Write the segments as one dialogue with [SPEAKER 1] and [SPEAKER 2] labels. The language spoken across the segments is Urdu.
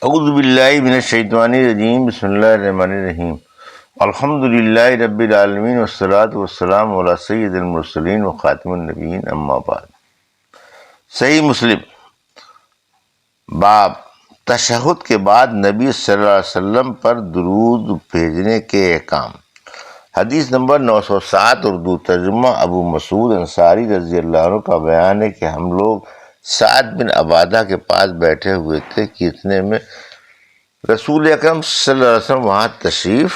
[SPEAKER 1] اعوذ باللہ من الشیطان الرجیم، بسم اللہ الرحمن الرحیم، الحمد للہ رب العالمین والصلاۃ والسلام علی سید المرسلین وخاتم النبیین، اما بعد۔ صحیح مسلم باب تشہد کے بعد نبی صلی اللہ علیہ وسلم پر درود بھیجنے کے احکام۔ حدیث نمبر 907، اردو ترجمہ۔ ابو مسعود انصاری رضی اللہ عنہ کا بیان ہے کہ ہم لوگ سعد بن عبادہ کے پاس بیٹھے ہوئے تھے کہ اتنے میں رسول اکرم صلی اللہ علیہ وسلم وہاں تشریف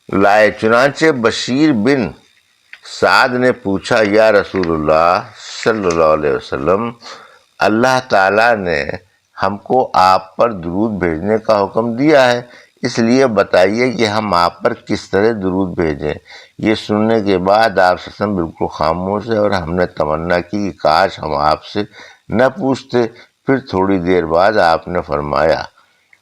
[SPEAKER 1] لائے۔ چنانچہ بشیر بن سعد نے پوچھا، یا رسول اللہ صلی اللہ علیہ وسلم، اللہ تعالیٰ نے ہم کو آپ پر درود بھیجنے کا حکم دیا ہے، اس لیے بتائیے کہ ہم آپ پر کس طرح درود بھیجیں۔ یہ سننے کے بعد آپ صلی اللہ علیہ وسلم بالکل خاموش ہے اور ہم نے تمنا کی کہ کاش ہم آپ سے نہ پوچھتے۔ پھر تھوڑی دیر بعد آپ نے فرمایا،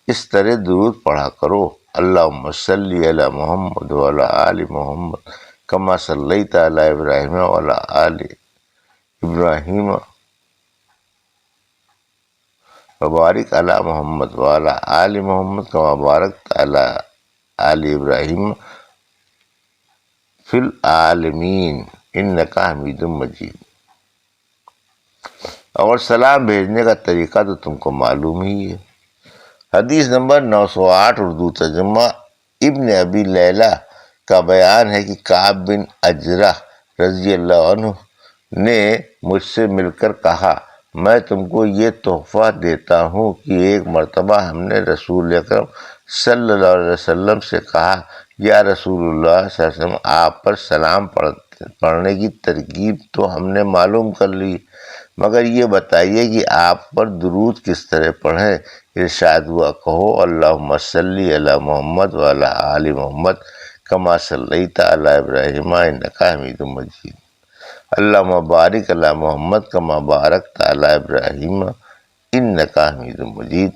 [SPEAKER 1] اس طرح درود پڑھا کرو، اللہم صلی علی محمد وعلی آل محمد کما صلیت علی ابراہیم وعلی آل ابراہیم وبارک علی محمد وعلی آل محمد کما بارکت علی آل ابراہیم فی العالمین انک حمید مجید۔ اور سلام بھیجنے کا طریقہ تو تم کو معلوم ہی ہے۔ حدیث نمبر 908، اردو ترجمہ۔ ابن ابی لیلہ کا بیان ہے کہ کعب بن عجرہ رضی اللہ عنہ نے مجھ سے مل کر کہا، میں تم کو یہ تحفہ دیتا ہوں کہ ایک مرتبہ ہم نے رسول اکرم صلی اللہ علیہ وسلم سے کہا، یا رسول اللہ صلی اللہ علیہ وسلم، آپ پر سلام پڑھنے کی ترغیب تو ہم نے معلوم کر لی، مگر یہ بتائیے کہ آپ پر درود کس طرح پڑھیں۔ ارشاد ہوا، کہو، اللہم صلی علی محمد وعلی آل محمد کما صلیت علی ابراہیم انک حمید مجید، اللہم بارک علی محمد کما بارکت علی ابراہیم انک حمید مجید۔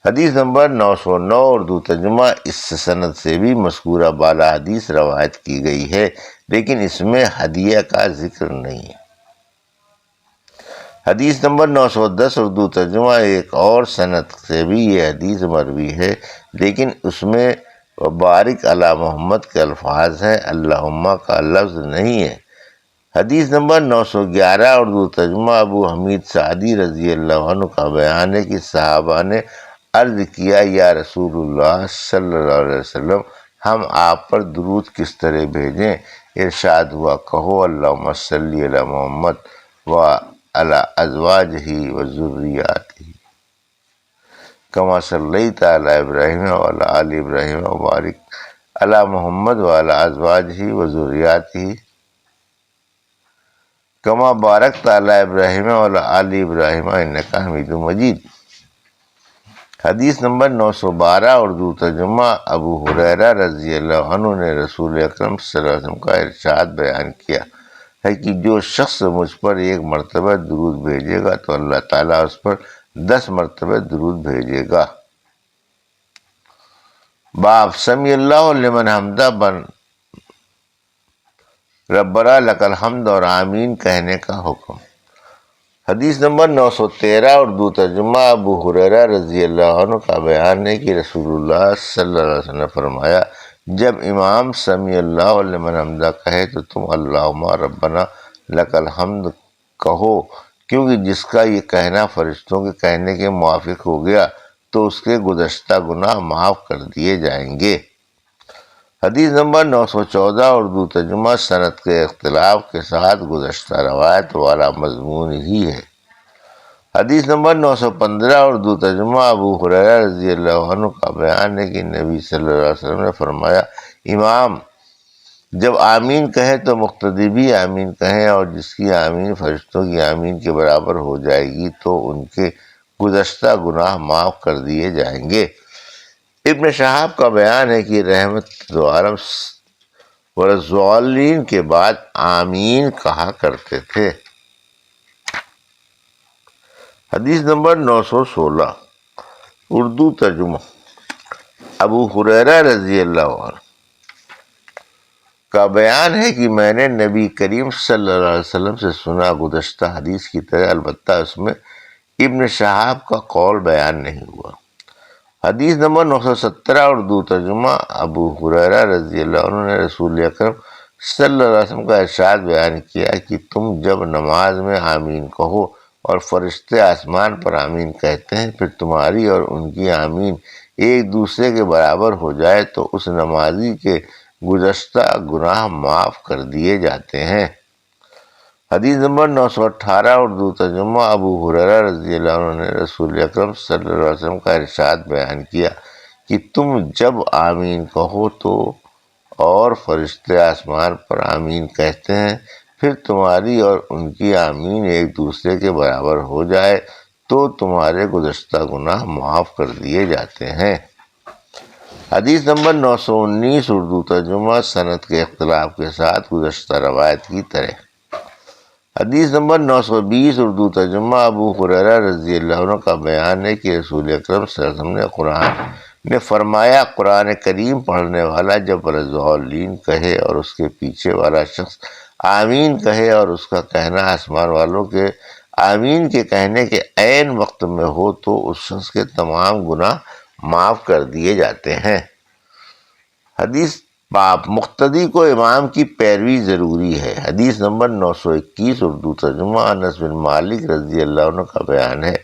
[SPEAKER 1] حدیث نمبر 909، اردو ترجمہ۔ اس سند سے بھی مذکورہ بالا حدیث روایت کی گئی ہے، لیکن اس میں ہدیہ کا ذکر نہیں ہے۔ حدیث نمبر 910، اردو ترجمہ۔ ایک اور سند سے بھی یہ حدیث مروی ہے، لیکن اس میں وبارک علی محمد کے الفاظ ہیں، اللہم کا لفظ نہیں ہے۔ حدیث نمبر 911، اردو ترجمہ۔ ابو حمید سعدی رضی اللہ عنہ کا بیان ہے کہ صحابہ نے عرض کیا، یا رسول اللہ صلی اللہ علیہ وسلم، ہم آپ پر درود کس طرح بھیجیں؟ ارشاد ہوا، کہو، اللہم صلی علی محمد وعلی ازواجہ وذریاتہ کما صلیت علی ابراہیم وعلی آل ابراہیم وبارک علی محمد وعلی ازواجہ وذریاتہ کما بارکت علی ابراہیم وعلی آل ابراہیم انک حمید مجید۔ حدیث نمبر 912، اردو ترجمہ۔ ابو ہریرہ رضی اللہ عنہ نے رسول اکرم صلی اللہ علیہ وسلم کا ارشاد بیان کیا ہے کہ جو شخص مجھ پر ایک مرتبہ درود بھیجے گا تو اللہ تعالیٰ اس پر 10 مرتبہ درود بھیجے گا۔ باب سمیع اللہ لمن حمدہ بن ربنا لک الحمد اور آمین کہنے کا حکم۔ حدیث نمبر 913، اردو ترجمہ۔ ابو ہریرہ رضی اللہ عنہ کا بیان ہے کہ رسول اللہ صلی اللہ علیہ وسلم نے فرمایا، جب امام سمیع اللہ لمن حمدہ کہے تو تم اللہم ربنا لک الحمد کہو، کیونکہ جس کا یہ کہنا فرشتوں کے کہنے کے موافق ہو گیا تو اس کے گزشتہ گناہ معاف کر دیے جائیں گے۔ حدیث نمبر 914، اردو ترجمہ۔ سند کے اختلاف کے ساتھ گزشتہ روایت والا مضمون ہی ہے۔ حدیث نمبر 915، اردو ترجمہ۔ ابو ہریرہ رضی اللہ عنہ کا بیان ہے کہ نبی صلی اللہ علیہ وسلم نے فرمایا، امام جب آمین کہیں تو مقتدی بھی آمین کہیں، اور جس کی آمین فرشتوں کی آمین کے برابر ہو جائے گی تو ان کے گزشتہ گناہ معاف کر دیے جائیں گے۔ ابن شہاب کا بیان ہے کہ رحمت دو عالم والضالین کے بعد آمین کہا کرتے تھے۔ حدیث نمبر 916، اردو ترجمہ۔ ابو ہریرہ رضی اللہ عنہ کا بیان ہے کہ میں نے نبی کریم صلی اللہ علیہ وسلم سے سنا، گزشتہ حدیث کی طرح، البتہ اس میں ابن شہاب کا قول بیان نہیں ہوا۔ حدیث نمبر 917 اردو ترجمہ ابو ہریرہ رضی اللہ عنہ نے رسول اکرم صلی اللہ علیہ وسلم کا ارشاد بیان کیا کہ تم جب نماز میں آمین کہو اور فرشتے آسمان پر آمین کہتے ہیں، پھر تمہاری اور ان کی آمین ایک دوسرے کے برابر ہو جائے تو اس نمازی کے گزشتہ گناہ معاف کر دیے جاتے ہیں۔ حدیث نمبر 918 اردو ترجمہ ابو ہریرہ رضی اللہ عنہ نے رسول اکرم صلی اللہ علیہ وسلم کا ارشاد بیان کیا کہ تم جب آمین کہو تو اور فرشتے آسمان پر آمین کہتے ہیں، پھر تمہاری اور ان کی آمین ایک دوسرے کے برابر ہو جائے تو تمہارے گزشتہ گناہ معاف کر دیے جاتے ہیں۔ حدیث نمبر 919 اردو ترجمہ سند کے اختلاف کے ساتھ گزشتہ روایت کی طرح۔ حدیث نمبر 920 اردو ترجمہ ابو ہریرہ رضی اللہ عنہ کا بیان ہے کہ رسول اکرم صلی اللہ علیہ وسلم نے فرمایا، قرآن کریم پڑھنے والا جب رضالین کہے اور اس کے پیچھے والا شخص آمین کہے اور اس کا کہنا آسمان والوں کے آمین کے کہنے کے عین وقت میں ہو تو اس شخص کے تمام گناہ معاف کر دیے جاتے ہیں۔ حدیث باب مقتدی کو امام کی پیروی ضروری ہے۔ حدیث نمبر 921 اردو ترجمہ انس بن مالک رضی اللہ عنہ کا بیان ہے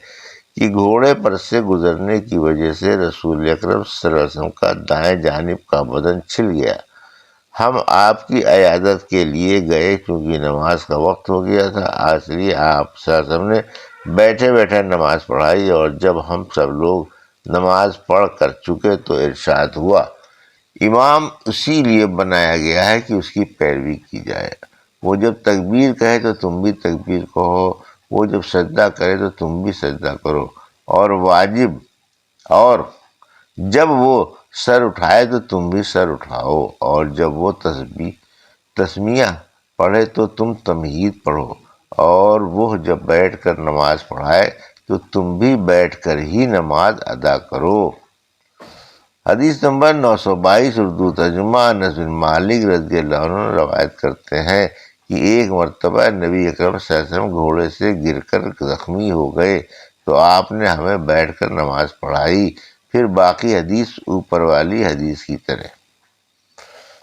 [SPEAKER 1] کہ گھوڑے پر سے گزرنے کی وجہ سے رسول اکرم صلی اللہ علیہ وسلم کا دائیں جانب کا بدن چھل گیا۔ ہم آپ کی عیادت کے لیے گئے چونکہ نماز کا وقت ہو گیا تھا، اس لیے آپ صلی اللہ علیہ وسلم نے بیٹھے بیٹھے نماز پڑھائی، اور جب ہم سب لوگ نماز پڑھ کر چکے تو ارشاد ہوا، امام اسی لیے بنایا گیا ہے کہ اس کی پیروی کی جائے۔ وہ جب تکبیر کہے تو تم بھی تکبیر کہو، وہ جب سجدہ کرے تو تم بھی سجدہ کرو، اور جب وہ سر اٹھائے تو تم بھی سر اٹھاؤ، اور جب وہ تسمیہ پڑھے تو تم تمہید پڑھو، اور وہ جب بیٹھ کر نماز پڑھائے تو تم بھی بیٹھ کر ہی نماز ادا کرو۔ حدیث نمبر 922 اردو ترجمہ انس بن مالک رضی اللہ عنہ روایت کرتے ہیں کہ ایک مرتبہ نبی اکرم صلی اللہ علیہ وسلم گھوڑے سے گر کر زخمی ہو گئے تو آپ نے ہمیں بیٹھ کر نماز پڑھائی، پھر باقی حدیث اوپر والی حدیث کی طرح۔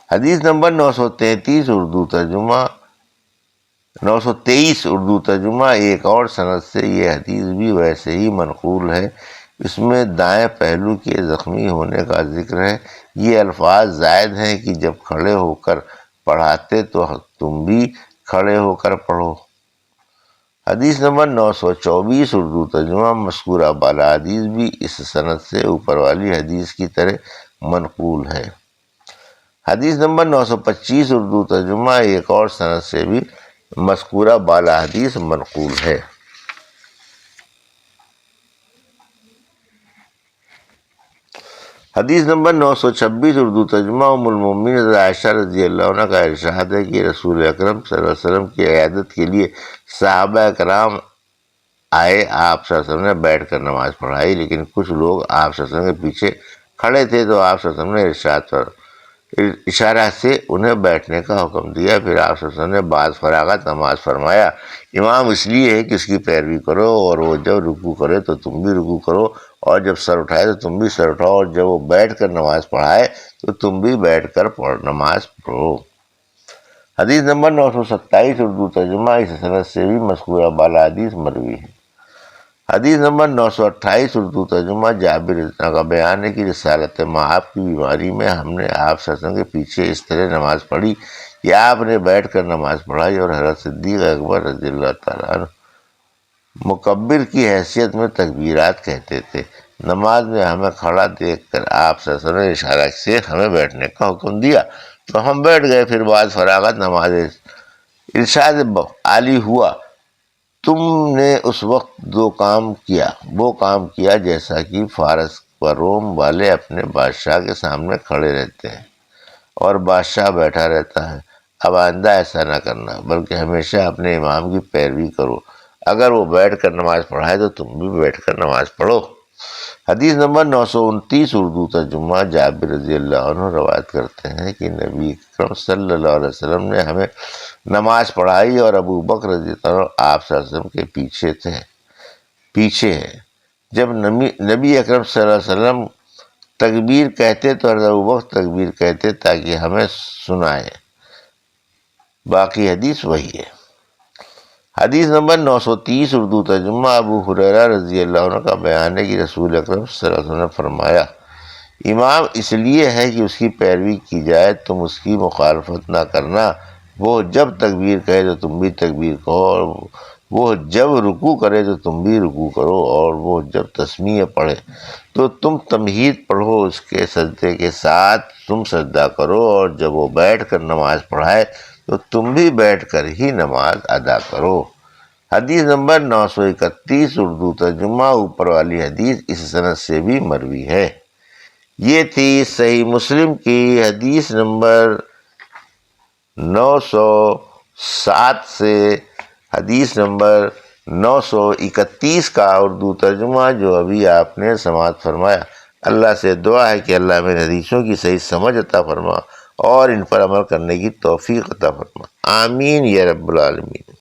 [SPEAKER 1] حدیث نمبر 923 اردو ترجمہ ایک اور سند سے یہ حدیث بھی ویسے ہی منقول ہے، اس میں دائیں پہلو کے زخمی ہونے کا ذکر ہے۔ یہ الفاظ زائد ہیں کہ جب کھڑے ہو کر پڑھاتے تو تم بھی کھڑے ہو کر پڑھو۔ حدیث نمبر 924 اردو ترجمہ مذکورہ بالا حدیث بھی اس سند سے اوپر والی حدیث کی طرح منقول ہے۔ حدیث نمبر 925 اردو ترجمہ ایک اور سند سے بھی مذکورہ بالا حدیث منقول ہے۔ حدیث نمبر 926 اردو ترجمہ ام المؤمنین عائشہ رضی اللہ عنہ کا ارشاد ہے کہ رسول اکرم صلی اللہ علیہ وسلم کی عیادت کے لیے صحابہ کرام آئے، آپ صلی اللہ علیہ وسلم نے بیٹھ کر نماز پڑھائی، لیکن کچھ لوگ آپ صلی اللہ علیہ وسلم کے پیچھے کھڑے تھے تو آپ صلی اللہ علیہ وسلم نے ارشاد پر اشارہ سے انہیں بیٹھنے کا حکم دیا، پھر آپ صلی اللہ علیہ وسلم نے بعد فراغت نماز فرمایا، امام اس لیے ہے کہ اس کی پیروی کرو، اور وہ جب رکوع کرے تو تم بھی رکوع کرو، اور جب سر اٹھائے تو تم بھی سر اٹھاؤ، اور جب وہ بیٹھ کر نماز پڑھائے تو تم بھی بیٹھ کر نماز پڑھو۔ حدیث نمبر 927 اردو ترجمہ اس سند سے بھی مذکورہ بالا حدیث مروی ہے۔ حدیث نمبر 928 اردو ترجمہ جابر کا بیان ہے کہ رسالت مآب کی بیماری میں ہم نے آپ صلی اللہ علیہ وسلم کے پیچھے اس طرح نماز پڑھی کہ آپ نے بیٹھ کر نماز پڑھائی، اور حضرت صدیق اکبر رضی اللہ تعالیٰ عنہ مکبر کی حیثیت میں تکبیرات کہتے تھے۔ نماز میں ہمیں کھڑا دیکھ کر آپ صلی اللہ علیہ وسلم نے اشارہ سے ہمیں بیٹھنے کا حکم دیا تو ہم بیٹھ گئے، پھر بعد فراغت نماز ارشاد عالی ہوا، تم نے اس وقت وہ کام کیا جیسا کہ فارس و روم والے اپنے بادشاہ کے سامنے کھڑے رہتے ہیں اور بادشاہ بیٹھا رہتا ہے، اب آئندہ ایسا نہ کرنا، بلکہ ہمیشہ اپنے امام کی پیروی کرو، اگر وہ بیٹھ کر نماز پڑھائے تو تم بھی بیٹھ کر نماز پڑھو۔ حدیث نمبر 929 اردو ترجمہ جابر رضی اللہ عنہ روایت کرتے ہیں کہ نبی اکرم صلی اللہ علیہ وسلم نے ہمیں نماز پڑھائی، اور ابو بکر رضی اللہ عنہ آپ صلی اللہ علیہ وسلم کے پیچھے تھے، پیچھے ہے۔ جب نبی اکرم صلی اللہ علیہ وسلم تکبیر کہتے تو حضرت ابوبکر تکبیر کہتے تاکہ ہمیں سنائے۔ باقی حدیث وہی ہے۔ حدیث نمبر 930 اردو ترجمہ ابو ہریرہ رضی اللہ عنہ کا بیان ہے کہ رسول اکرم صلی اللہ علیہ وسلم نے فرمایا، امام اس لیے ہے کہ اس کی پیروی کی جائے، تم اس کی مخالفت نہ کرنا۔ وہ جب تکبیر کہے تو تم بھی تکبیر کہو، اور وہ جب رکوع کرے تو تم بھی رکوع کرو، اور وہ جب تسمیہ پڑھے تو تم تمہید پڑھو، اس کے سجدے کے ساتھ تم سجدہ کرو، اور جب وہ بیٹھ کر نماز پڑھائے تو تم بھی بیٹھ کر ہی نماز ادا کرو۔ حدیث نمبر 931 اردو ترجمہ اوپر والی حدیث اس سند سے بھی مروی ہے۔ یہ تھی صحیح مسلم کی حدیث نمبر 907 سے حدیث نمبر 931 کا اردو ترجمہ جو ابھی آپ نے سماعت فرمایا۔ اللہ سے دعا ہے کہ اللہ میرے حدیثوں کی صحیح سمجھ عطا فرما اور ان پر عمل کرنے کی توفیق عطا فرما، آمین یا رب العالمین۔